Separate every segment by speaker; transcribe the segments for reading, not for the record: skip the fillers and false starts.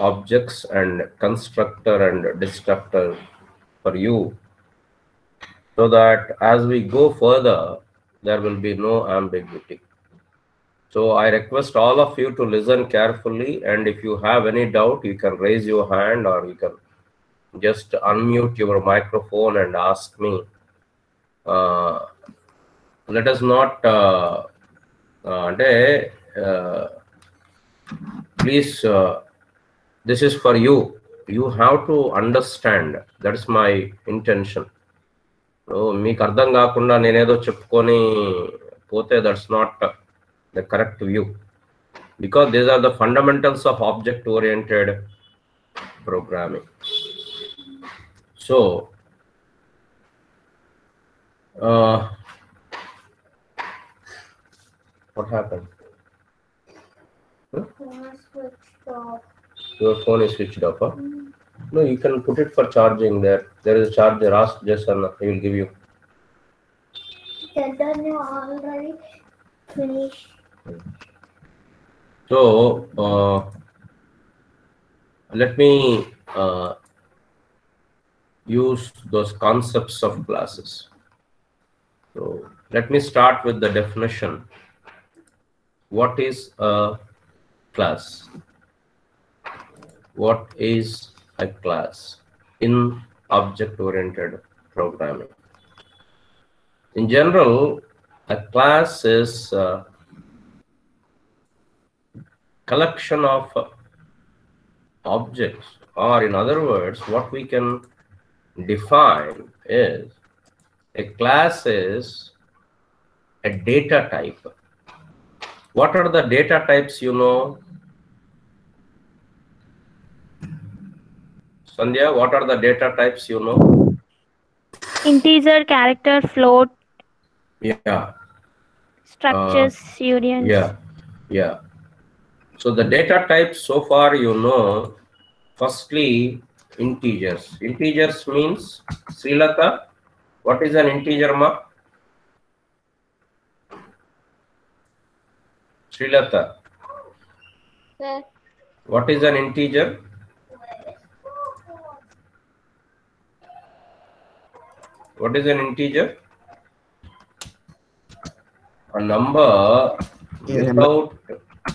Speaker 1: objects and constructor and destructor for you, so that as we go further, there will be no ambiguity. So I request all of you to listen carefully, and if you have any doubt, you can raise your hand or you can just unmute your microphone and ask me. Let us not please, this is for you. You have to understand. That's my intention. మీకు అర్థం కాకుండా నేనేదో చెప్పుకొని పోతే that's not the correct view, because these are the fundamentals of object oriented programming. So what happened? Your phone is switched off, huh? No, you can put it for charging there. There is a charger. Ask Jason, he will give you.
Speaker 2: Then you already finished.
Speaker 1: So let me use those concepts of classes. So let me start with the definition. What is a class? What is a class in object-oriented programming? In general, a class is a collection of objects, or in other words, what we can define is a class is a data type. What are the data types you know? Sandhya, what are the data types you know?
Speaker 3: Integer, character, float.
Speaker 1: Yeah.
Speaker 3: Structures, unions.
Speaker 1: Yeah. So the data types so far you know. Firstly, integers. Integers means, Srilata, what is an integer, ma? Srilata.
Speaker 2: Sir.
Speaker 1: What is an integer? What is an integer? A number without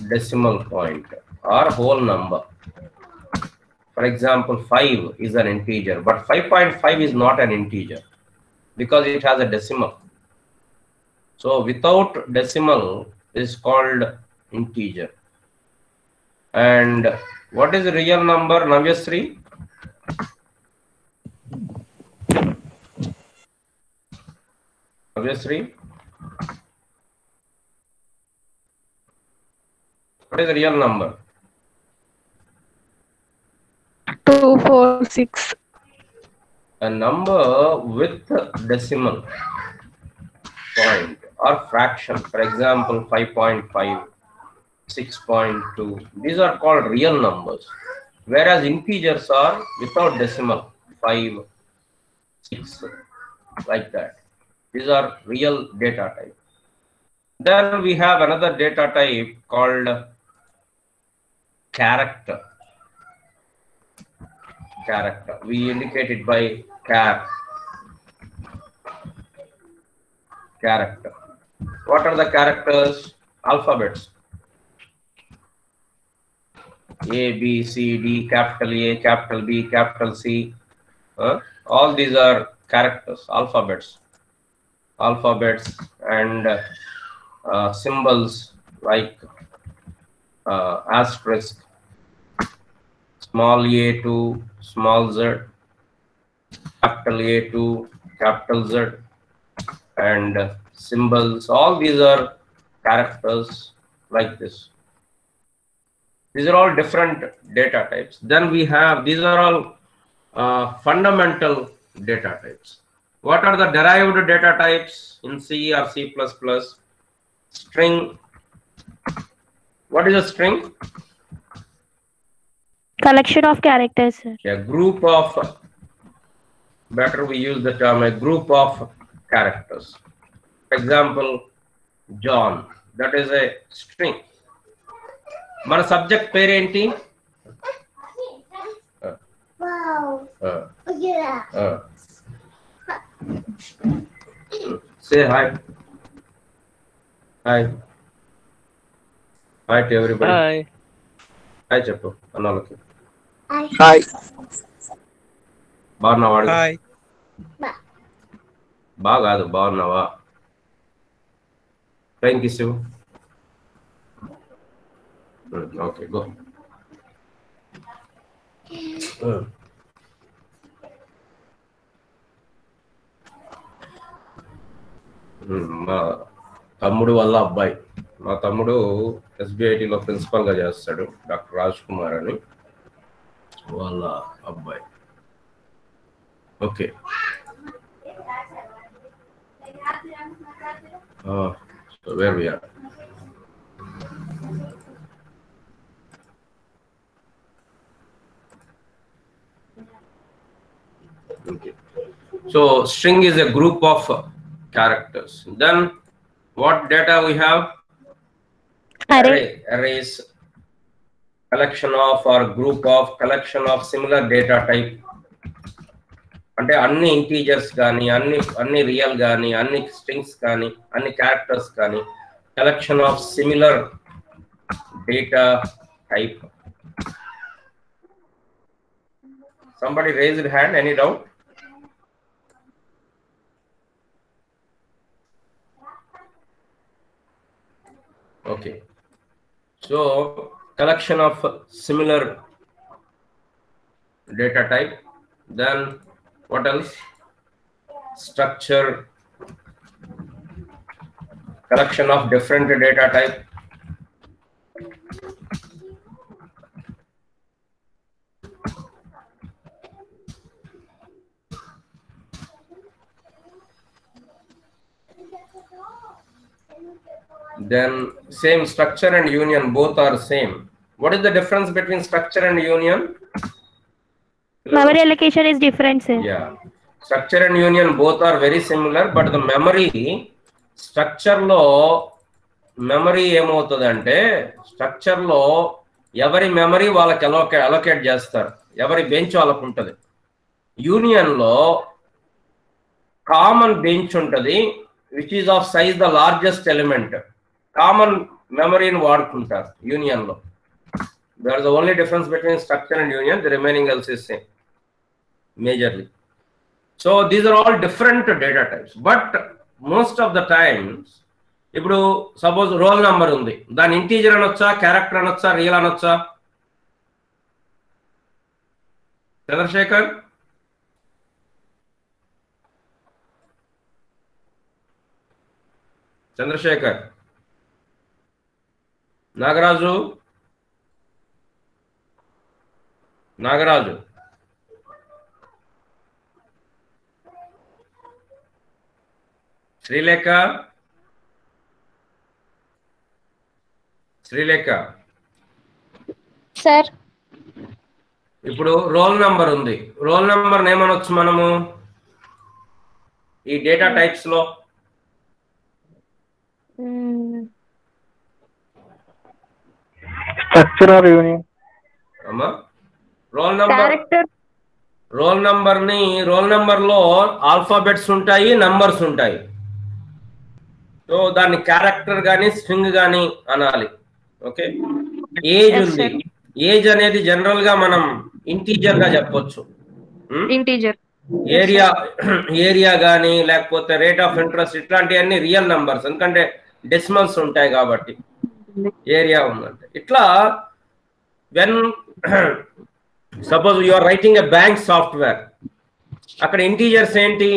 Speaker 1: decimal point or whole number. For example, 5 is an integer, but 5.5 is not an integer because it has a decimal. So without decimal is called integer. And what is the real number, Navyasri? Navyasri? What is the real number?
Speaker 3: 246.
Speaker 1: A number with decimal point or fraction. For example, 5.5, 6.2. These are called real numbers. Whereas integers are without decimal. 5, 6, like that. These are real data type. Then we have another data type called character. Character. We indicate it by character. What are the characters? Alphabets. A, B, C, D, capital A, capital B, capital C. All these are characters, alphabets. Alphabets and symbols like asterisk, small a to small z, capital A to capital Z, and symbols. All these are characters like this. These are all different data types. Then we have, these are all fundamental data types. What are the derived data types in C or C++? String. What is a string?
Speaker 3: Collection of characters, sir.
Speaker 1: A group of, better we use the term, a group of characters. For example, John. That is a string. మన subject పేరేంటి? Say hi. Hi. Hi to everybody.
Speaker 4: Hi.
Speaker 1: Hi చెప్పు అన్నోళ్ళకి.
Speaker 5: Hi
Speaker 1: బాగున్నావా?
Speaker 4: Hi.
Speaker 1: బాగా కాదు, బాగున్నావా? Thank you, Sue. Okay, go. మా తమ్ముడు వాళ్ళ అబ్బాయి, మా తమ్ముడు ఎస్బిఐటిలో ప్రిన్సిపల్గా చేస్తాడు, డాక్టర్ రాజ్ కుమార్ అని వాళ్ళ అబ్బాయి. Okay, so where we are. Okay. So string is a group of characters. Then what data we have?
Speaker 3: Array.
Speaker 1: Array is collection of or group of collection of similar data type. అంటే అన్ని integers కానీ అన్ని real కానీ అన్ని strings కానీ అన్ని characters కానీ collection of similar data type. Somebody raised hand, any doubt? Okay, so collection of similar data type. Then what else? Structure, collection of different data type. Then same structure and union, both are same. What is the difference between structure and union?
Speaker 3: Memory allocation is different, sir.
Speaker 1: Yeah, structure and union both are very similar, but the memory structure లో memory ఏమవుతుందంటే structure లో ఎవరి memory వాళ్ళకి allocate చేస్తారు, ఎవరి bench వాళ్ళకు ఉంటుంది. Union లో కామన్ బెంచ్ ఉంటుంది, which is of size the largest element. Common మెమరీని వాడుకుంటారు యూనియన్ లో. There is the only difference between structure and union. The remaining else is same majorly. So these are all different data types, but most of the times ఇప్పుడు suppose roll number ఉంది, దాని integer అనొచ్చా, character అనొచ్చా, real అనొచ్చా? Chandrashekar, Chandrashekar, Nagaraju, Nagaraju, Sreelekha, Sreelekha.
Speaker 2: Sir
Speaker 1: ఇప్పుడు roll number ఉంది, roll number ఏమనొచ్చు మనము ఈ డేటా టైప్స్ లో?
Speaker 5: Structure or union.
Speaker 1: అమ్మా, roll number,
Speaker 3: Character.
Speaker 1: Roll number ని, రోల్ నంబర్ లో ఆల్ఫాబెట్స్ ఉంటాయి, నంబర్స్ ఉంటాయి. సో దాన్ని క్యారెక్టర్ గానీ స్ట్రింగ్ గానీ అనాలి. ఓకే, ఏజ్ ఉంది, ఏజ్ అనేది జనరల్ గా మనం ఇంటీజర్ గా చెప్పొచ్చు.
Speaker 6: ఇంటీజర్.
Speaker 1: ఏరియా గానీ లేకపోతే రేట్ ఆఫ్ ఇంట్రెస్ట్ ఇట్లాంటివన్నీ రియల్ నంబర్స్, ఎందుకంటే డెసిమల్స్ ఉంటాయి కాబట్టి. ఏరియా ఉందంటే ఇట్లా. When suppose you are writing a bank software, అక్కడ ఇంటీజర్స్ ఏంటి?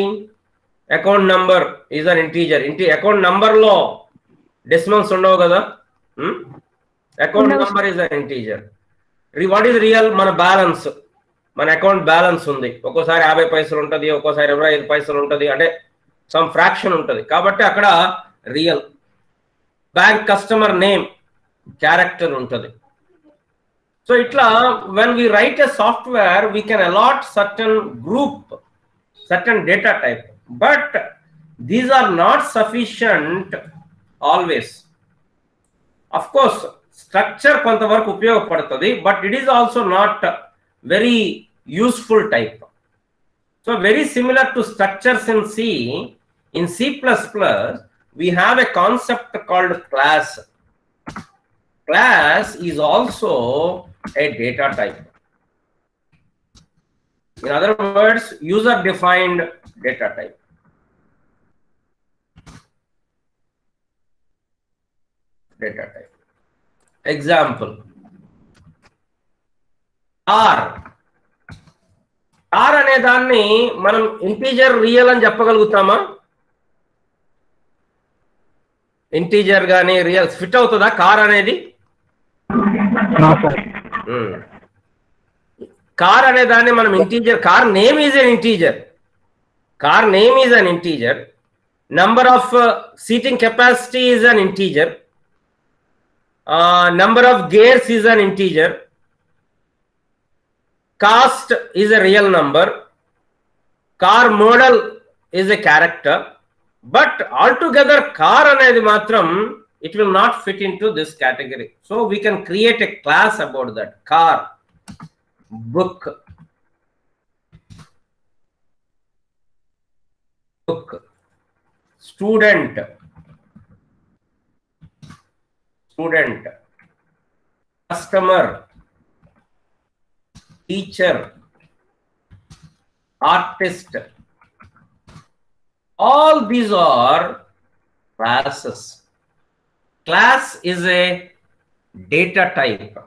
Speaker 1: Account number is an integer. Account number లో డెసిమల్స్ ఉండవు కదా. Account number is an integer. What is real? మన బ్యాలెన్స్, మన అకౌంట్ బ్యాలెన్స్ ఉంది. ఒక్కోసారి 50 పైసలు ఉంటుంది, ఒక్కోసారి 25 పైసలు ఉంటుంది, అంటే సమ్ ఫ్రాక్షన్ ఉంటుంది. కాబట్టి అక్కడ real. Bank customer name, character ఉంటుంది. సో ఇట్లా when we write a software, we can allot certain group, certain data type, but these are not sufficient always. Of course, structure కొంతవరకు ఉపయోగపడుతుంది, but it is also not very useful type. So very similar to structures in C, in C++, we have a concept called class. Class is also a data type. In other words, user defined data type. Data type. Example. R. R అనే దాన్ని మనం integer real అని చెప్పగలుగుతామా? Integer గానీ real fit అవుతుందా car అనేది? Car అనే దాన్ని మనం integer, car name is an integer. Car name is an integer. Number of seating capacity is an integer. Number of gears is an integer. Cost is a real number. Car model is a character. But altogether car anedi matram, it will not fit into this category. So we can create a class about that. Car, book, student, customer, teacher, artist. All these are classes. Class is a data type.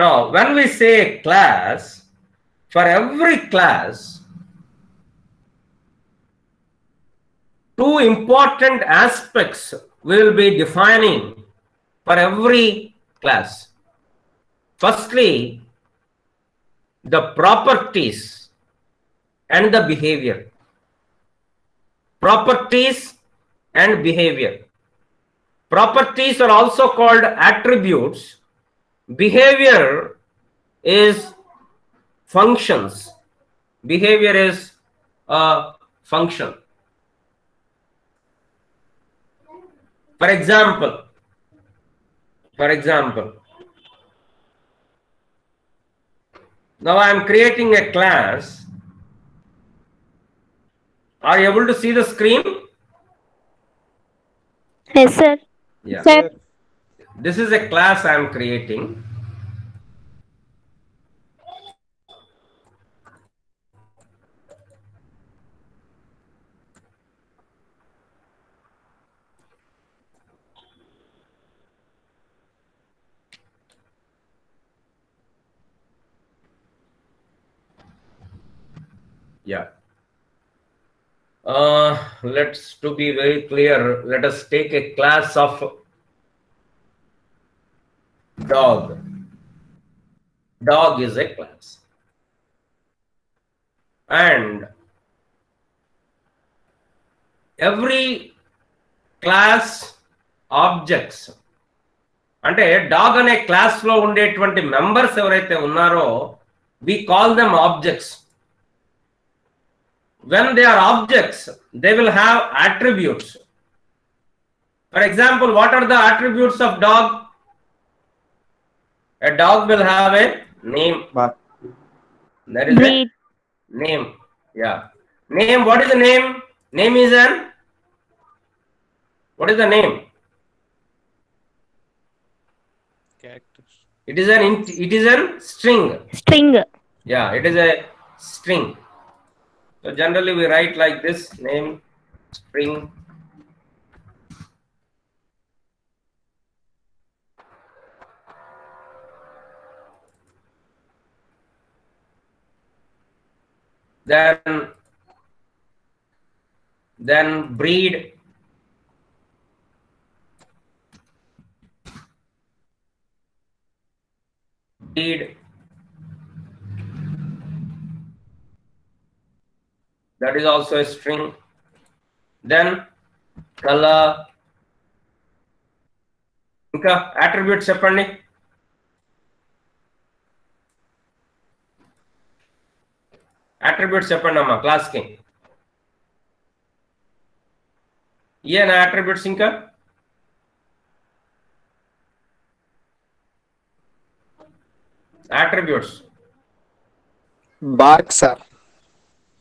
Speaker 1: Now, when we say class, for every class, two important aspects we will be defining for every class. Firstly, the properties and the behavior. Properties and behavior. Properties are also called attributes. Behavior is functions. Behavior is a function. For example, now I am creating a class. Are you able to see the screen?
Speaker 3: Yes, sir.
Speaker 1: Yeah.
Speaker 3: Sir.
Speaker 1: This is a class I am creating. Yeah. To be very clear, let us take a class of dog. Dog is a class. And every class objects, అంటే dog అనే class లో ఉండేటువంటి members ఎవరైతే ఉన్నారో we call them objects. When they are objects, they will have attributes. For example, what are the attributes of dog? A dog will have a name. That is a name. Yeah. Name, what is the name? Name is an, what is the name?
Speaker 4: Characters.
Speaker 1: It is an string.
Speaker 3: String.
Speaker 1: Yeah, it is a string. So generally we write like this: name, string. Then breed. That is also a string. Then color. ఇంకా attributes చెప్పండి. Attributes చెప్పండి అమ్మా class కి. ఏనా attributes ఇంకా? Attributes.
Speaker 5: Bark, sir.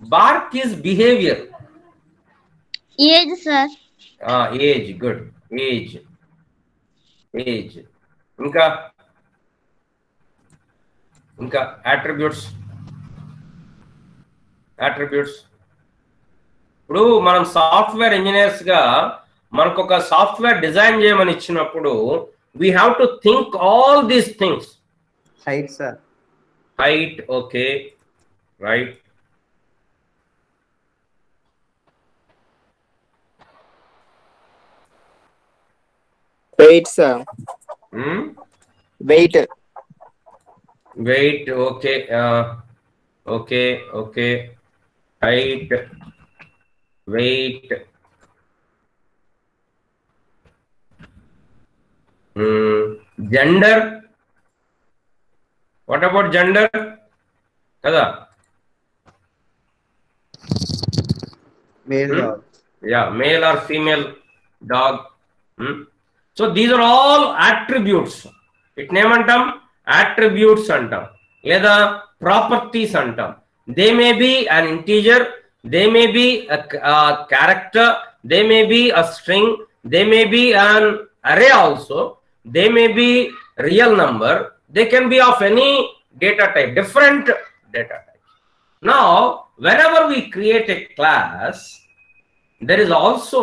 Speaker 1: Bark is behavior.
Speaker 2: Age, sir.
Speaker 1: Age, good. Age. Inka attributes. ఇప్పుడు మనం software engineers గా మనకు ఒక సాఫ్ట్వేర్ డిజైన్ చేయమని ఇచ్చినప్పుడు we have to think all these things.
Speaker 6: Height, sir.
Speaker 1: Height, okay, right.
Speaker 5: Weight, sir. Weight.
Speaker 1: Weight, okay. Okay. Height, weight. Gender. What about gender? Kada?
Speaker 6: Male dog.
Speaker 1: Yeah, male or female dog. So these are all attributes. It name antam attributes antam. Leda properties antam. They may be an integer, they may be a character, they may be a string, they may be an array also, they may be real number, they can be of any data type, different data types. Now, whenever we create a class, there is also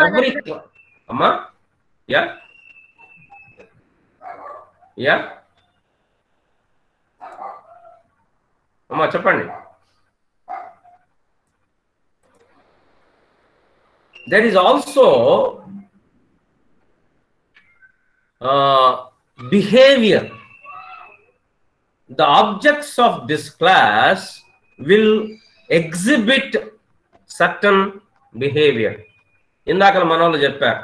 Speaker 1: every class. Amma? Yeah? Amma, చెప్పండి. There is also behavior. The objects of this class will exhibit certain behavior. ఇందాక మన వాళ్ళు చెప్పారు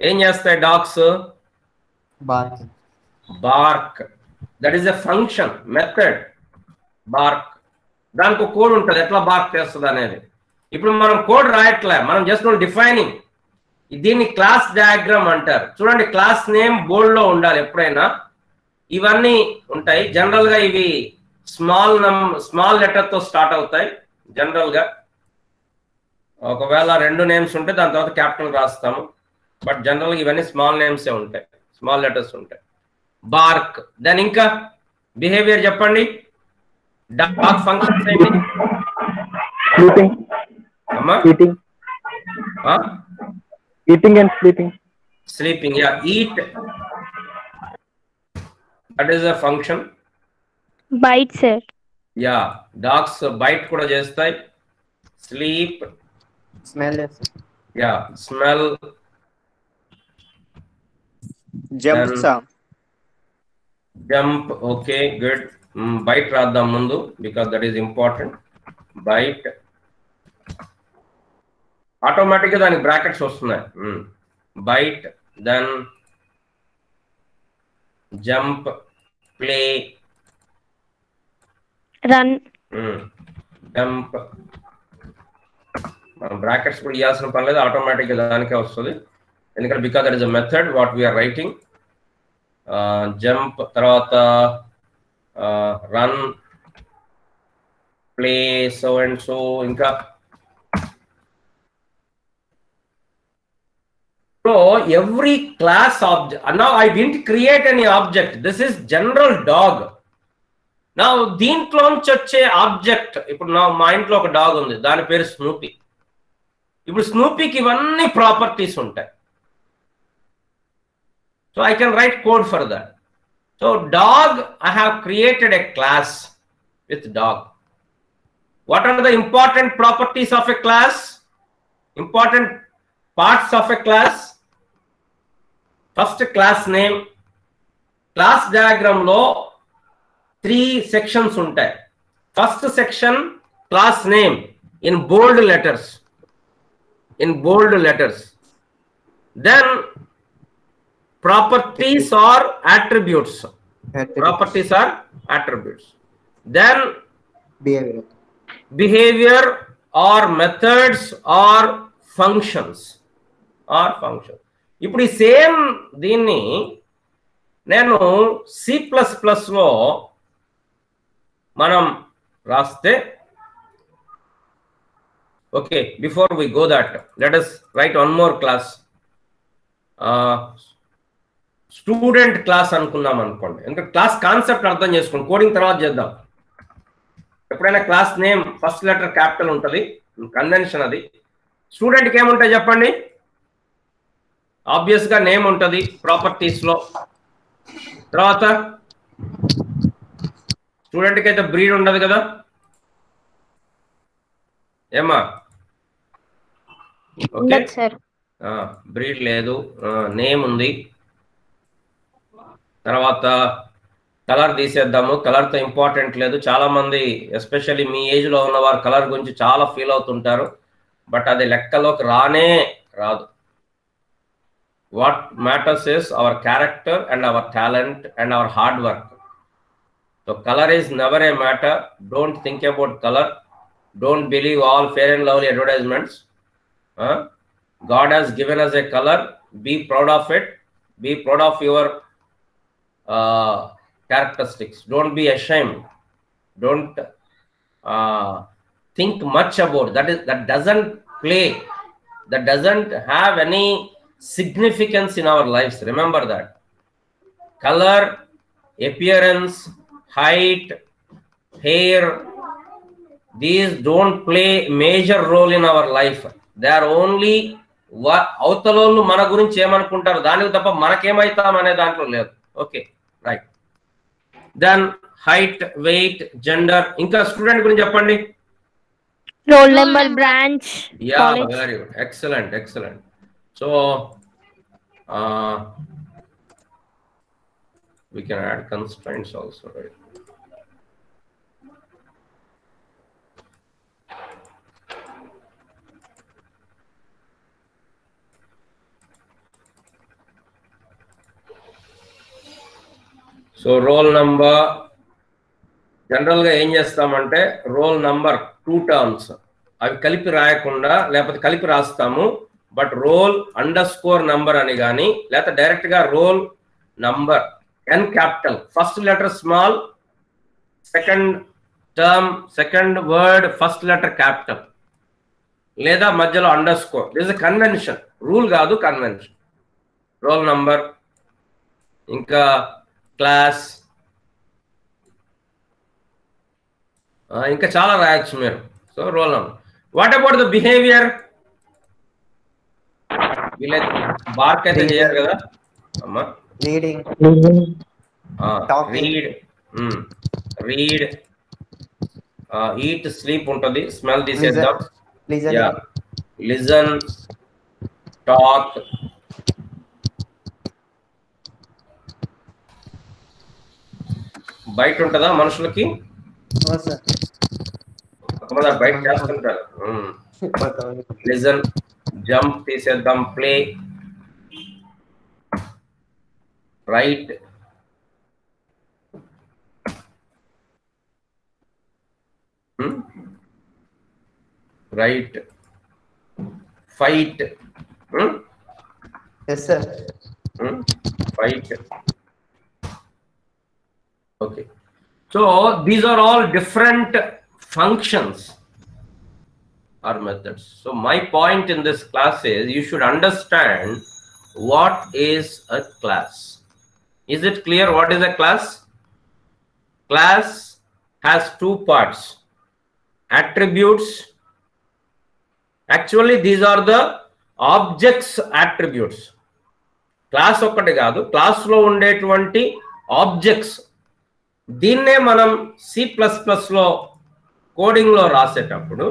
Speaker 1: ఏం చేస్తాయి dogs? BARC. That is a function, method. BARC. దానికి ఒక code ఉంటుంది ఎట్లా బార్క్ చేస్తుంది అనేది. ఇప్పుడు మనం కోడ్ రాయట్లే, మనం జస్ట్ డిఫైనింగ్. దీన్ని క్లాస్ డయాగ్రామ్ అంటారు. చూడండి, క్లాస్ నేమ్ బోల్డ్ లో ఉండాలి ఎప్పుడైనా. ఇవన్నీ ఉంటాయి. జనరల్ గా ఇవి స్మాల్ లెటర్ తో స్టార్ట్ అవుతాయి జనరల్ గా. ఒకవేళ 2 నేమ్స్ ఉంటే దాని తర్వాత క్యాపిటల్ రాస్తాము. బట్ జనరల్ గా ఇవన్నీ స్మాల్ నేమ్సే ఉంటాయి, స్మాల్ లెటర్స్ ఉంటాయి. బార్క్. దాని ఇంకా బిహేవియర్ చెప్పండి. డాగ్ ఫంక్షన్స్ ఏంటి?
Speaker 5: Sleeping.
Speaker 1: అమ్మా?
Speaker 5: Eating and sleeping.
Speaker 1: Sleeping, yeah. Eat. That is a function.
Speaker 3: Bite, sir.
Speaker 1: Yeah. Dogs bite kuda chestayi. Sleep.
Speaker 6: Smell, yes.
Speaker 1: Yeah. Smell.
Speaker 5: Jump, sir.
Speaker 1: Jump. Okay, good. Bite raddam mundu because that is important. Bite. Automatically దానికి brackets వస్తున్నాయి. Bite, then jump, play,
Speaker 3: run,
Speaker 1: jump. మనం brackets కూడా ఇవ్వాల్సిన పని లేదు, ఆటోమేటిక్గా దానికే వస్తుంది. ఎందుకంటే because that is a method what we are writing. Jump, తర్వాత run, play, so and so. ఇంకా so every class object. Now I didn't create any object. This is general dog. Now దీంట్లో నుంచి వచ్చే ఆబ్జెక్ట్, ఇప్పుడు మా ఇంట్లో ఒక డాగ్ ఉంది, దాని పేరు స్నూపీ. ఇప్పుడు స్నూపీకి ఇవన్నీ ప్రాపర్టీస్ ఉంటాయి. So I can write code for that. So dog, I have created a class with dog. What are the important properties of a class? Important parts of a class. First, class name. Class diagram lo 3 sections ఉంటాయి. First section, class name in bold letters. Then properties or attributes. Then behavior or methods or functions. ఇప్పుడు ఈ same దీన్ని నేను C++ లో మనం రాస్తే okay. Before we go that let us write one more class. Student class అనుకున్నాం అనుకోండి. ఇంకా క్లాస్ కాన్సెప్ట్ అర్థం చేసుకోండి. కోడింగ్ తర్వాత చేద్దాం. ఎప్పుడైనా class name first letter capital ఉంటుంది, కన్వెన్షన్ అది. స్టూడెంట్కి ఏముంటాయి చెప్పండి? ఆబ్వియస్ గా నేమ్ ఉంటుంది ప్రాపర్టీస్ లో. తర్వాత స్టూడెంట్కి అయితే బ్రీడ్ ఉండదు కదా, ఏమా? Okay,
Speaker 3: sir.
Speaker 1: బ్రీడ్ లేదు, నేమ్ ఉంది. తర్వాత కలర్ తీసేద్దాము. కలర్తో ఇంపార్టెంట్ లేదు. చాలా మంది ఎస్పెషల్లీ మీ ఏజ్ లో ఉన్నవారు కలర్ గురించి చాలా ఫీల్ అవుతుంటారు, బట్ అది లెక్కలోకి రానే రాదు. What matters is our character and hour talent and hour hard work. So colour is never A matter. Don't think about colour. Don't believe all fair and lovely advertisements. God has given us a color. Be proud of it. Be proud of your characteristics. Don't be ashamed. Don't think much about that doesn't play, that doesn't have any significance in our lives. Remember that. Color, appearance, height, hair, these don't play major role in our life. They are only అవతలోళ్ళు మన గురించి ఏమనుకుంటారు దానికి తప్ప మనకేమైతాం అనే దాంట్లో లేదు. Okay, right. Then height, weight, gender. ఇంకా స్టూడెంట్ గురించి చెప్పండి.
Speaker 3: Roll number, branch,
Speaker 1: yeah,
Speaker 3: college.
Speaker 1: Very good, excellent, excellent. So we can add constraints also, right? So roll number జనరల్గా ఏం చేస్తామంటే రోల్ నంబర్ 2 టర్మ్స్ అవి కలిపి రాయకుండా, లేకపోతే కలిపి రాస్తాము. బట్ రోల్ అండర్స్కోర్ నంబర్ అని కానీ, లేకపోతే డైరెక్ట్గా roll number N capital, first letter small, second term second word first letter capital, లేదా మధ్యలో underscore. This is convention, rule కాదు, కన్వెన్షన్. రోల్ నంబర్, ఇంకా క్లాస్, ఇంకా చాలా రాయొచ్చు మీరు. So roll number. What about the behaviour? వీళ్ళైతే బార్క్ అయితే చేయరు కదా అమ్మా.
Speaker 6: Reading,
Speaker 1: read, read, eat, sleep ఉంటుంది. స్మెల్ తీసేద్దాం. యా, లిజన్, టాక్, బయట ఉంటుందా మనుషులకి? బయట చేస్తుంటారు. లిజన్, జంప్ తీసేద్దాం. Play, right, right, fight,
Speaker 6: yes sir,
Speaker 1: fight. Okay, so these are all different functions or methods. So my point in this class is you should understand what is a class. Is it clear what is a class? Class has two parts: attributes. Actually these are the objects attributes. Class ఒక్కటి కాదు, class లో ఉండేటువంటి objects. దీన్నే మనం C++ లో coding లో రాసేటప్పుడు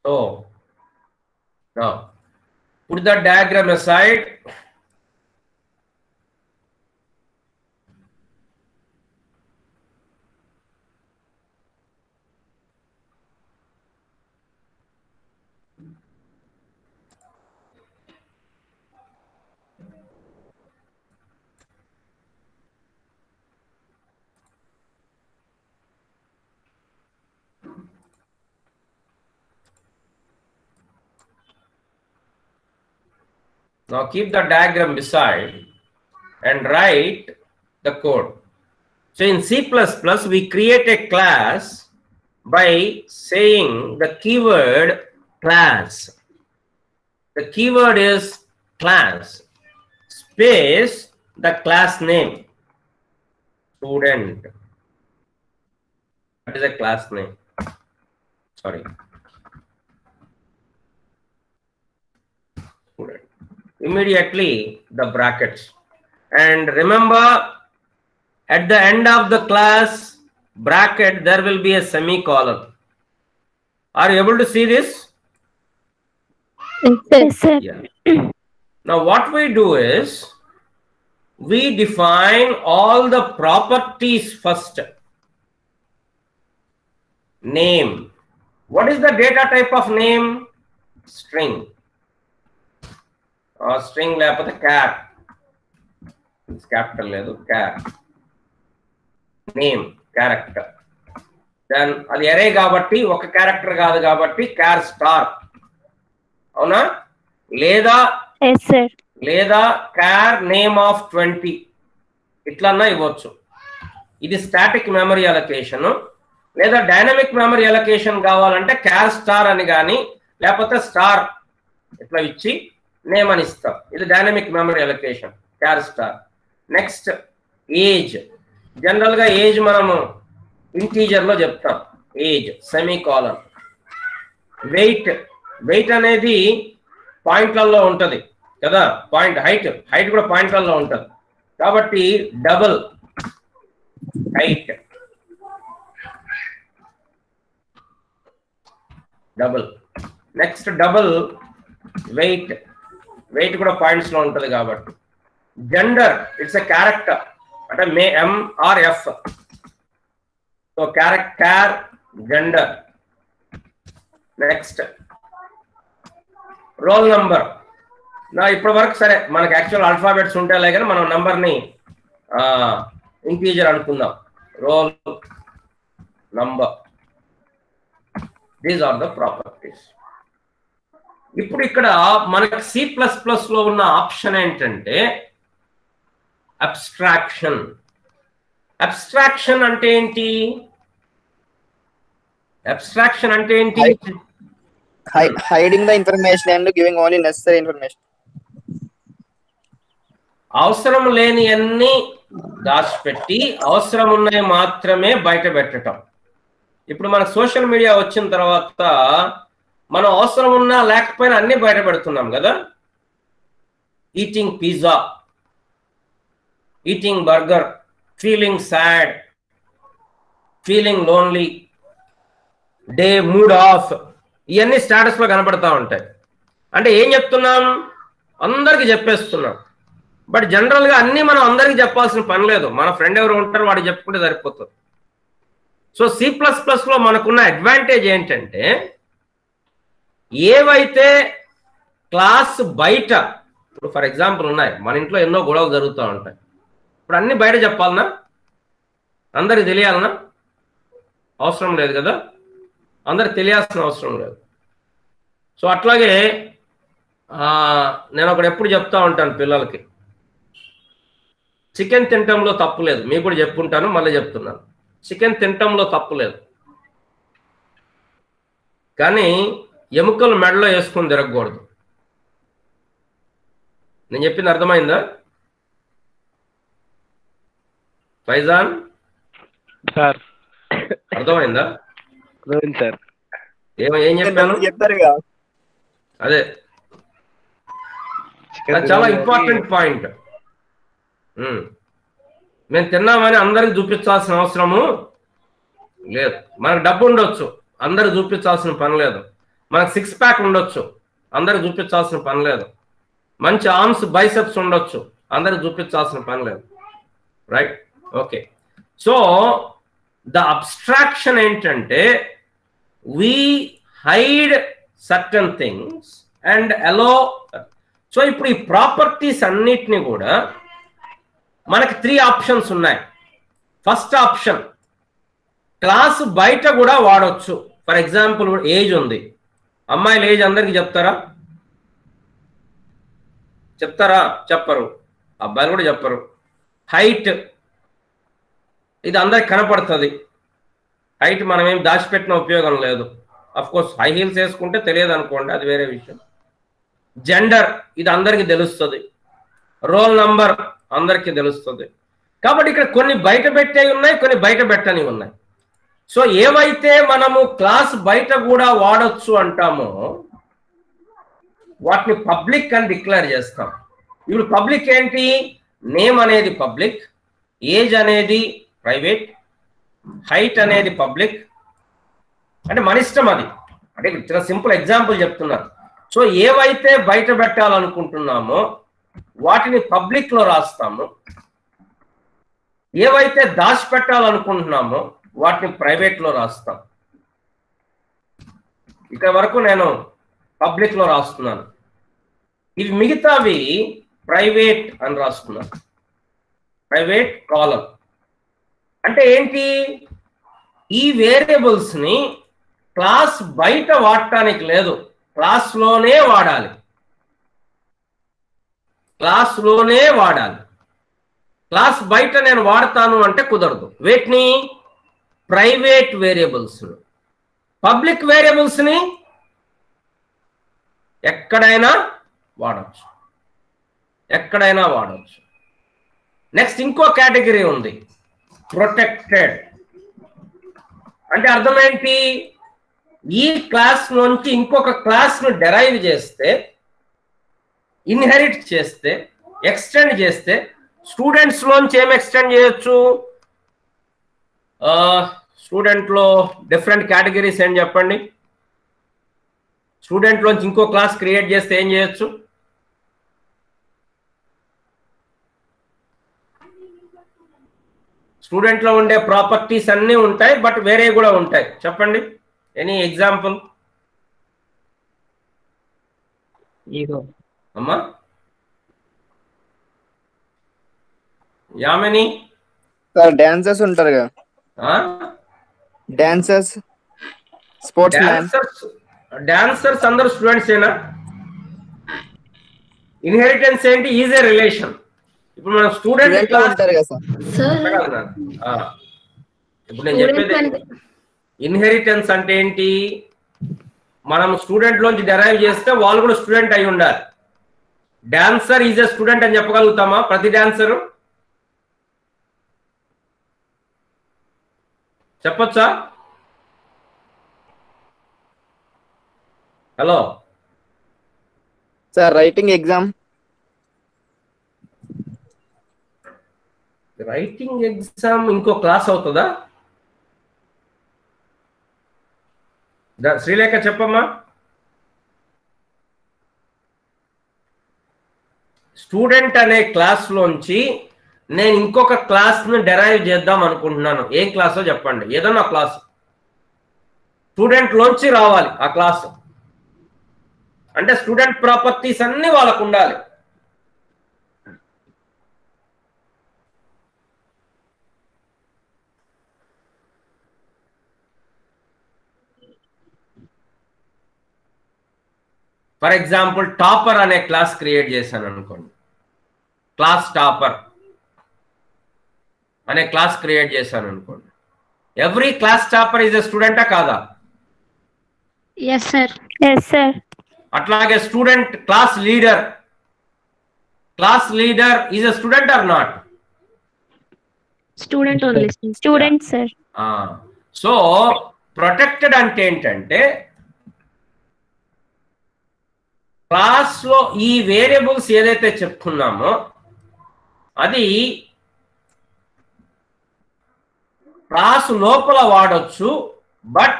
Speaker 1: So now Put the diagram aside. Now keep the diagram beside and write the code. So in C++, we create a class by saying the keyword class. The keyword is class, space, the class name, student. That is a class name. Sorry. Student. Immediately the brackets. And remember, at the end of the class bracket, there will be a semicolon. Are you able to see this?
Speaker 3: Yes, sir.
Speaker 1: Yeah. Now what we do is, we define all the properties first. Name. What is the data type of name? String. Or string leapothe char. It's capital ledu char. Name, character. Then adi array kabatti oka character kaadu kabatti char star. Avuna? Leda.
Speaker 3: Yes, sir.
Speaker 1: Leda char name of 20. Itlanna ivochu. Idi static memory allocation. Leda dynamic memory allocation kavalante char star ani gaani lepothe star itla ichi name ani istam. Idi dynamic memory allocation. Char star. Next, age. General ga age manamu integer lo cheptam. Age semicolon. Weight. Weight అనేది పాయింట్లలో ఉంటది కదా, point height కూడా పాయింట్లలో ఉంటది కాబట్టి double height, double. Next double weight, weight కూడా points లో ఉంటది కాబట్టి. జెండర్, ఇట్స్ ఎ క్యారెక్టర్ అంటే M or F. So character gender. Next roll number. నా ఇప్పటి వరకు సరే మనకి యాక్చువల్ ఆల్ఫాబెట్స్ ఉంటాయి కానీ మనం నంబర్ని ఇంటీజర్ అనుకుందాం. Roll number. These are the properties. ఇప్పుడు ఇక్కడ మనకి C++ లో ఉన్న ఆప్షన్ ఏంటంటే అబ్స్ట్రాక్షన్. అబ్స్ట్రాక్షన్ అంటే ఏంటి? అబ్స్ట్రాక్షన్ అంటే ఏంటి?
Speaker 5: Hiding the information and giving only necessary information.
Speaker 1: అవసరం లేని అన్ని దాచిపెట్టి అవసరం ఉన్నాయి మాత్రమే బయట పెట్టడం. ఇప్పుడు మన సోషల్ మీడియా వచ్చిన తర్వాత మనం అవసరం ఉన్నా లేకపోయినా అన్ని బయట పెడుతున్నాం కదా. Eating pizza, eating burger, feeling sad, feeling lonely, day mood of, ఇవన్నీ స్టేటస్ లో కనబడతా ఉంటాయి. అంటే ఏం చెప్తున్నాం? అందరికి చెప్పేస్తున్నాం. బట్ జనరల్ గా అన్ని మనం అందరికి చెప్పాల్సిన పని లేదు. మన ఫ్రెండ్ ఎవరు ఉంటారో వాడికి చెప్పుకుంటే సరిపోతుంది. సో C++ లో మనకున్న అడ్వాంటేజ్ ఏంటంటే ఏవైతే క్లాస్ బయట, ఇప్పుడు ఫర్ ఎగ్జాంపుల్ ఉన్నాయి మన ఇంట్లో ఎన్నో గొడవలు జరుగుతూ ఉంటాయి. ఇప్పుడు అన్ని బయట చెప్పాలనా? అందరికి తెలియాలనా? అవసరం లేదు కదా, అందరికి తెలియాల్సిన అవసరం లేదు. సో అట్లాగే నేను ఒకటి ఎప్పుడు చెప్తా ఉంటాను పిల్లలకి, చికెన్ తినటంలో తప్పు లేదు. మీకు కూడా చెప్పుంటాను, మళ్ళీ చెప్తున్నాను. చికెన్ తినటంలో తప్పు లేదు, కానీ ఎముకలు మెడలో వేసుకొని తిరగకూడదు. నేను చెప్పింది అర్థమైందా ఫైజాన్?
Speaker 4: సార్
Speaker 1: అర్థమైందా?
Speaker 4: సార్
Speaker 1: ఏం చెప్పాను?
Speaker 5: చెప్తారుగా
Speaker 1: అదే చాలా ఇంపార్టెంట్ పాయింట్. మేము తిన్నామని అందరికి చూపించాల్సిన అవసరము లేదు. మనకు డబ్బు ఉండొచ్చు, అందరికి చూపించాల్సిన పని లేదు. మనకు 6 ప్యాక్ ఉండొచ్చు, అందరికి చూపించాల్సిన పని లేదు. మంచి ఆర్మ్స్ బైసెప్స్ ఉండొచ్చు, అందరికి చూపించాల్సిన పని లేదు, right? Okay, so the abstraction ఏంటంటే we hide certain things and allow. So ఇప్పుడు ఈ ప్రాపర్టీస్ అన్నిటిని కూడా మనకి 3 ఆప్షన్స్ ఉన్నాయి. ఫస్ట్ ఆప్షన్, క్లాస్ బయట కూడా వాడొచ్చు. ఫర్ ఎగ్జాంపుల్ ఏజ్ ఉంది, అమ్మాయిల ఏజ్ అందరికి చెప్తారా? చెప్పరు. అబ్బాయిలు కూడా చెప్పరు. హైట్, ఇది అందరికి కనపడుతుంది. హైట్ మనం ఏం దాచిపెట్టిన ఉపయోగం లేదు. అఫ్ కోర్స్ హై హీల్స్ వేసుకుంటే తెలియదు అనుకోండి, అది వేరే విషయం. జెండర్, ఇది అందరికీ తెలుస్తుంది. రోల్ నంబర్ అందరికీ తెలుస్తుంది. కాబట్టి ఇక్కడ కొన్ని బయట పెట్టేవి ఉన్నాయి, కొన్ని బయట పెట్టనివి ఉన్నాయి. సో ఏవైతే మనము క్లాస్ బయట కూడా వాడొచ్చు అంటామో వాటిని పబ్లిక్ అని డిక్లేర్ చేస్తాం. ఇప్పుడు పబ్లిక్ ఏంటి? నేమ్ అనేది పబ్లిక్, ఏజ్ అనేది ప్రైవేట్, హైట్ అనేది పబ్లిక్. అంటే మన ఇష్టం అది. అంటే చాలా సింపుల్ ఎగ్జాంపుల్ చెప్తున్నారు. సో ఏవైతే బయట పెట్టాలనుకుంటున్నామో వాటిని పబ్లిక్ లో రాస్తాము, ఏవైతే దాచిపెట్టాలనుకుంటున్నామో వాటిని ప్రైవేట్ లో రాస్తాం. ఇక్కడ వరకు నేను పబ్లిక్ లో రాస్తున్నాను. ఇవి మిగతావి ప్రైవేట్ అని రాస్తున్నాను. ప్రైవేట్ కాలం అంటే ఏంటి? ఈ వేరియబుల్స్ ని క్లాస్ బయట వాడటానికి లేదు, క్లాస్లోనే వాడాలి. క్లాస్ బయట నేను వాడతాను అంటే కుదరదు. వీటిని ప్రైవేట్ వేరియబుల్స్. పబ్లిక్ వేరియబుల్స్ ని ఎక్కడైనా వాడచ్చు. నెక్స్ట్ ఇంకో కేటగిరీ ఉంది, ప్రొటెక్టెడ్. అంటే అర్థం ఏంటి? ఈ క్లాస్ నుంచి ఇంకొక క్లాస్ ను డెరైవ్ చేస్తే, ఇన్హెరిట్ చేస్తే, ఎక్స్టెండ్ చేస్తే, స్టూడెంట్స్ లోంచి ఏం ఎక్స్టెండ్ చేయొచ్చు? స్టూడెంట్ లో డిఫరెంట్ కేటగిరీస్ ఏం చెప్పండి? స్టూడెంట్ లోంచి ఇంకో క్లాస్ క్రియేట్ చేస్తే ఏం చేయొచ్చు? స్టూడెంట్ లో ఉండే ప్రాపర్టీస్ అన్నీ ఉంటాయి, బట్ వేరే కూడా ఉంటాయి. చెప్పండి, ఎనీ ఎగ్జాంపుల్? అమ్మా యామిని?
Speaker 5: సార్ డాన్సర్స్ ఉంటారు కదా, డాన్సర్స్, స్పోర్ట్స్ మ్యాన్.
Speaker 1: డాన్సర్స్ అందరూ స్టూడెంట్స్ ఏనా? ఇన్హెరిటెన్స్ ఏంటి? Is a relation. ఇప్పుడు మనం స్టూడెంట్
Speaker 5: ఉంటారు కదా సార్.
Speaker 1: ఇప్పుడు నేను చెప్పేది ఇన్హెరిటెన్స్ అంటే ఏంటి? మనం స్టూడెంట్ లోంచి డెరైవ్ చేస్తే వాళ్ళు కూడా స్టూడెంట్ అయి ఉండాలి. డాన్సర్ ఈజ్ ఏ స్టూడెంట్ అని చెప్పగలుగుతామా ప్రతి డాన్సరు? చెప్పొచ్చా? హలో
Speaker 5: సార్, రైటింగ్ ఎగ్జామ్
Speaker 1: ఇంకో క్లాస్ అవుతుందా? శ్రీలేఖ చెప్పమ్మా. స్టూడెంట్ అనే క్లాస్ లోంచి నేను ఇంకొక క్లాస్ ను డెరైవ్ చేద్దాం అనుకుంటున్నాను. ఏం క్లాసో చెప్పండి, ఏదన్నా క్లాస్. స్టూడెంట్ లోంచి రావాలి ఆ క్లాస్. అంటే స్టూడెంట్ ప్రాపర్టీస్ అన్ని వాళ్ళకు ఉండాలి. ఫర్ ఎగ్జాంపుల్ టాపర్ అనే క్లాస్ క్రియేట్ చేశాను అనుకోండి. క్లాస్ టాపర్ అనే క్లాస్ క్రియేట్ చేశాను అనుకోండి. Every class topper is a స్టూడెంటా కాదా?
Speaker 2: Yes, sir.
Speaker 3: Yes, sir.
Speaker 1: అట్లాగే student class leader is a student or not?
Speaker 2: Student only.
Speaker 3: Student, sir.
Speaker 1: So protected అంటే ఏంటంటే క్లాస్ లో ఈ వేరియబుల్స్ ఏదైతే చెప్తున్నామో అది క్లాస్ లోపల వాడొచ్చు, బట్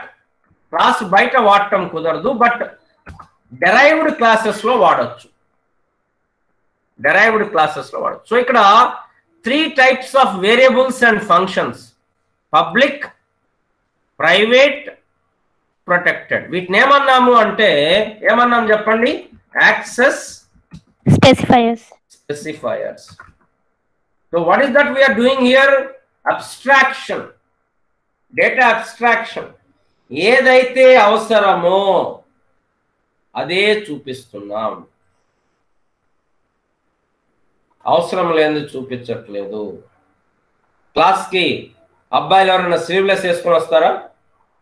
Speaker 1: క్లాస్ బయట వాడటం కుదరదు. బట్ డెరైవ్డ్ క్లాసెస్ లో వాడొచ్చు. derived classes లో వాడు. సో ఇక్కడ 3 types of variables and functions: public, private, protected. వీటిని ఏమన్నాము అంటే ఏమన్నాం చెప్పండి? Access specifiers. So what is that we are doing here? Abstraction, data abstraction. ఏదైతే అవసరమో అదే చూపిస్తున్నాం, అవసరం లేనిది చూపించట్లేదు. క్లాస్కి అబ్బాయిలు ఎవరైనా స్లీవ్లెస్ వేసుకొని వస్తారా?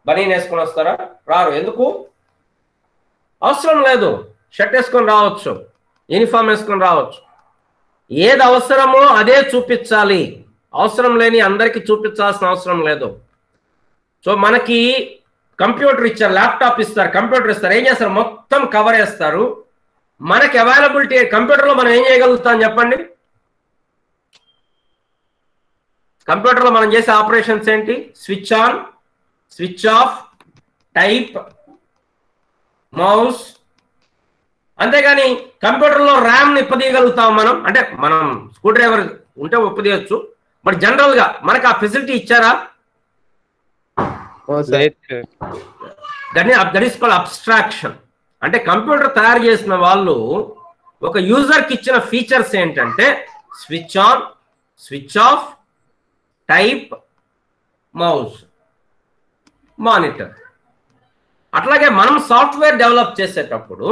Speaker 1: బనీన్ వేసుకొని వస్తారా? రారు. ఎందుకు? అవసరం లేదు. షర్ట్ వేసుకొని రావచ్చు, యూనిఫామ్ వేసుకొని రావచ్చు. ఏది అవసరమో అదే చూపించాలి, అవసరం లేని అందరికీ చూపించాల్సిన అవసరం లేదు. సో మనకి కంప్యూటర్ ఇచ్చారు, ల్యాప్టాప్ ఇస్తారు, కంప్యూటర్ ఇస్తారు, ఏం చేస్తారు? మొత్తం కవర్ చేస్తారు. మనకి అవైలబిలిటీ కంప్యూటర్లో మనం ఏం చేయగలుగుతాం చెప్పండి? కంప్యూటర్లో మనం చేసే ఆపరేషన్స్ ఏంటి? Switch on, switch off, type, mouse. అంతేగాని కంప్యూటర్లో ర్యామ్ని ఇప్పదీయగలుగుతాం మనం? అంటే మనం స్క్రూ డ్రైవర్ ఉంటే ఇప్పదీయచ్చు, బట్ జనరల్గా మనకు ఆ ఫెసిలిటీ ఇచ్చారా? That is called abstraction. అంటే కంప్యూటర్ తయారు చేసిన వాళ్ళు ఒక యూజర్కి ఇచ్చిన ఫీచర్స్ ఏంటంటే switch on, switch off, type, mouse, monitor. అట్లాగే మనం సాఫ్ట్వేర్ డెవలప్ చేసేటప్పుడు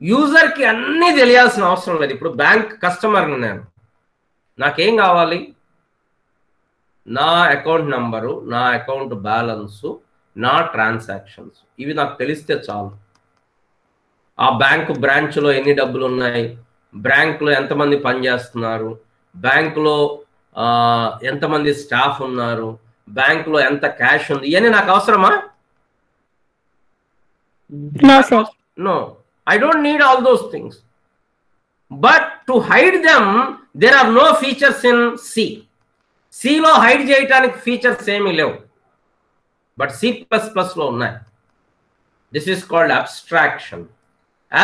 Speaker 1: యూజర్కి అన్నీ తెలియాల్సిన అవసరం లేదు. ఇప్పుడు బ్యాంక్ కస్టమర్ని నేను, నాకేం కావాలి? నా అకౌంట్ నంబరు, నా అకౌంట్ బ్యాలెన్సు, నా ట్రాన్సాక్షన్స్, ఇవి నాకు తెలిస్తే చాలు. ఆ బ్యాంకు బ్రాంచ్లో ఎన్ని డబ్బులు ఉన్నాయి, బ్యాంకులో ఎంతమంది పనిచేస్తున్నారు, బ్యాంకులో ఎంతమంది స్టాఫ్ ఉన్నారు, బ్యాంకులో ఎంత క్యాష్ ఉంది, ఇవన్నీ నాకు అవసరమా? No, I don't need all those things. But to hide them, there are no features in C. C లో హైడ్ చేయడానికి ఫీచర్స్ ఏమీ లేవు, బట్ C++ లో ఉన్నాయి. This is called abstraction.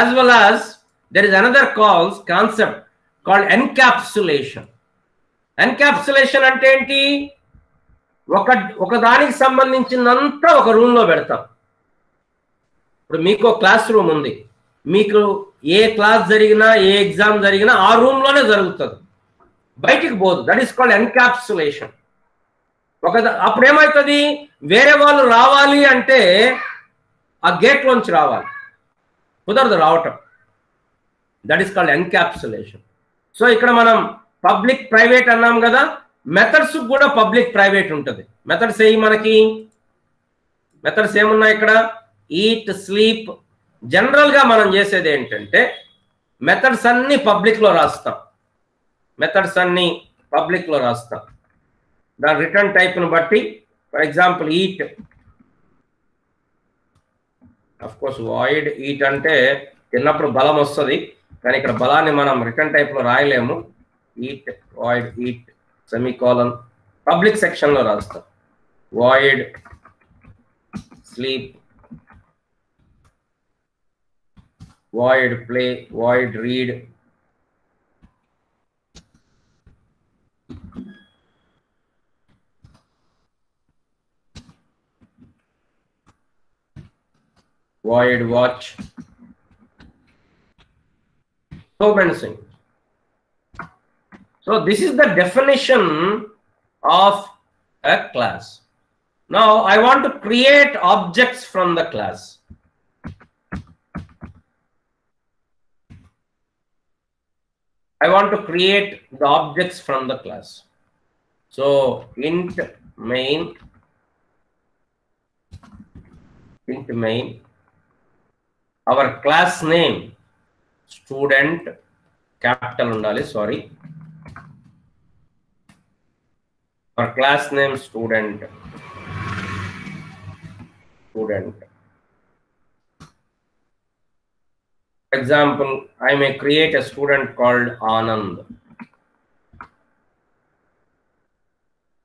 Speaker 1: As well as there is another concept called encapsulation. Encapsulation అంటే ఏంటి? ఒక దానికి సంబంధించినంత ఒక రూమ్ లో పెడతాం. ఇప్పుడు మీకు క్లాస్ రూమ్ ఉంది, మీకు ఏ క్లాస్ జరిగినా ఏ ఎగ్జామ్ జరిగినా ఆ రూమ్ లోనే జరుగుతుంది, బయటికి పోదు. That is called encapsulation. అప్పుడు ఏమవుతుంది? వేరే వాళ్ళు రావాలి అంటే ఆ గేట్ లోంచి రావాలి, కుదరదు రావటం. That is called encapsulation. So ఇక్కడ మనం పబ్లిక్ ప్రైవేట్ అన్నాం కదా, మెథడ్స్ కూడా పబ్లిక్ ప్రైవేట్ ఉంటుంది. మెథడ్స్ మనకి మెథడ్స్ ఏమున్నాయి ఇక్కడ? Eat, sleep. జనరల్ గా మనం చేసేది ఏంటంటే మెథడ్స్ అన్ని పబ్లిక్ లో రాస్తాం, మెథడ్స్ అన్ని పబ్లిక్ లో రాస్తాం. దాని రిటర్న్ టైప్ ను బట్టి, for example eat, of course void eat అంటే తిన్నప్పుడు బలం వస్తుంది, కానీ ఇక్కడ బలాన్ని మనం రిటర్న్ టైప్ లో రాయలేము. Eat, void eat, semicolon, public section లో రాస్తాం. Void sleep, void play, void read, void watch, so many things. So this is the definition of a class. Now I want to create objects from the class. I want to create the objects from the class. So int main, our class name student, capital undali, sorry, our class name student. For example, I may create a student called Anand.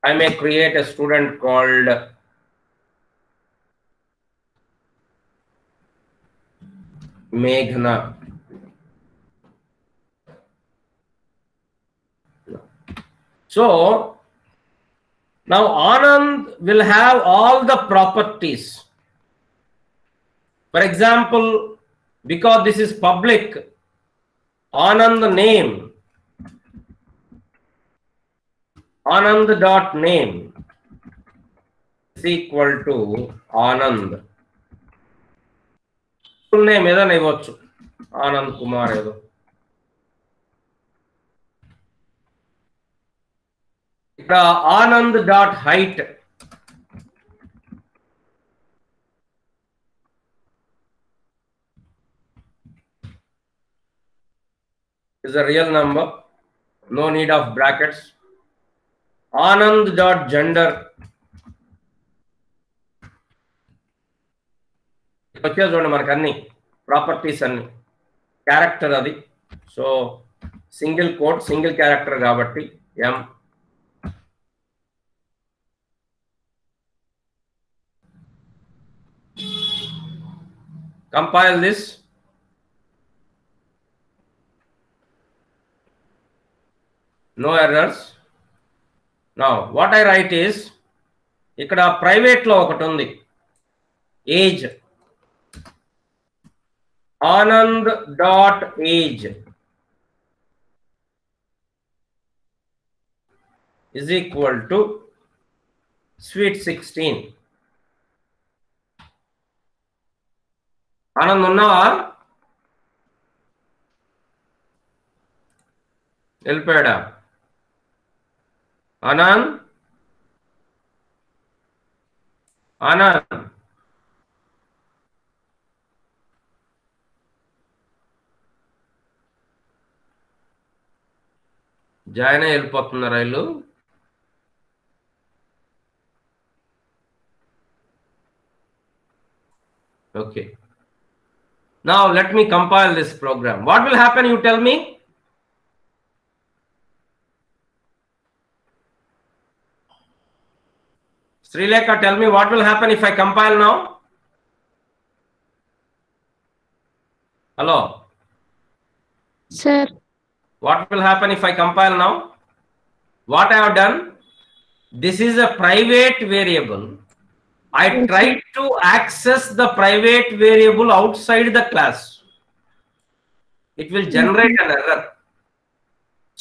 Speaker 1: I may create a student called Meghna. So now Anand will have all the properties. For example, because this is public, Anand name, Anand.name is equal to Anand. Full name ఏదైనా ఇవ్వచ్చు, Anand Kumar ఏదో. ఇక్కడ Anand.height is a real number, no need of brackets. Anand.gender వచ్చేది చూడండి మనకు అన్ని properties అన్ని, character అది. So single quote single character కాబట్టి M. Compile this. No errors. Now what I write is, ఇక్కడ ప్రైవేట్ లో ఒకటి ఉంది, age, Anand.age is equal to sweet 16. Anand ఉన్నావా? వెళ్ళిపోయాడా? Anand? Anand? జాయిన్ అయ్యి వెళ్ళిపోతున్నారు రైలు. Okay. Now let me compile this program. What will happen, you tell me? Srilekha, tell me what will happen if I compile now? Hello?
Speaker 2: Sir.
Speaker 1: What will happen if I compile now? What I have done? This is a private variable. I tried to access the private variable outside the class. It will generate an error.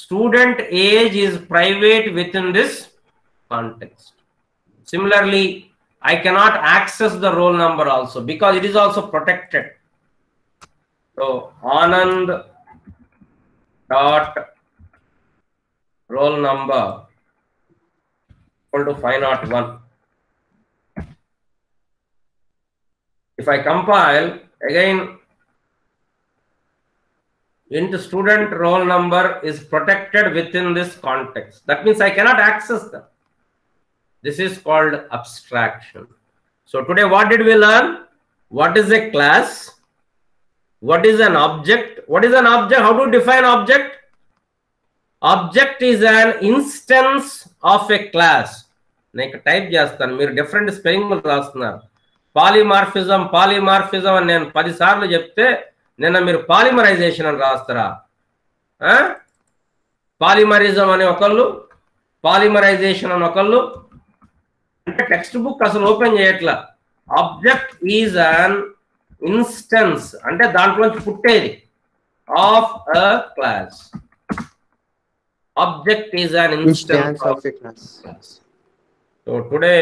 Speaker 1: Student age is private within this context. Similarly, I cannot access the roll number also because it is also protected. So Anand dot roll number equal to 501. If I compile again, into student roll number is protected within this context. That means I cannot access them. This is called abstraction. So today what did we learn? What is a class? What is an object? What is an object? How to define object? Object is an instance of a class. నేను type చేస్తాను, మీరు different spelling రాస్తున్నారు. Polymorphism polymorphism అని నేను 10 సార్లు చెప్తే నిన్న మీరు పాలిమరైజేషన్ అని రాస్తారా? పాలిమరిజం అని ఒకళ్ళు, పాలిమరైజేషన్ అని ఒకళ్ళు. అంటే టెక్స్ట్ బుక్ అసలు ఓపెన్ చేయట్లా. ఆబ్జెక్ట్ ఈజ్ అన్ ఇన్స్టెన్స్, అంటే దాంట్లోంచి పుట్టేది, of a class. Object is an instance of a class. So today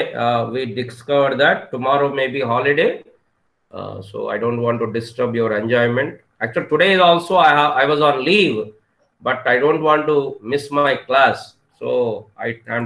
Speaker 1: we discovered that. Tomorrow may be holiday, so I don't want to disturb your enjoyment. Actually today is also I was on leave, but I don't want to miss my class, so I am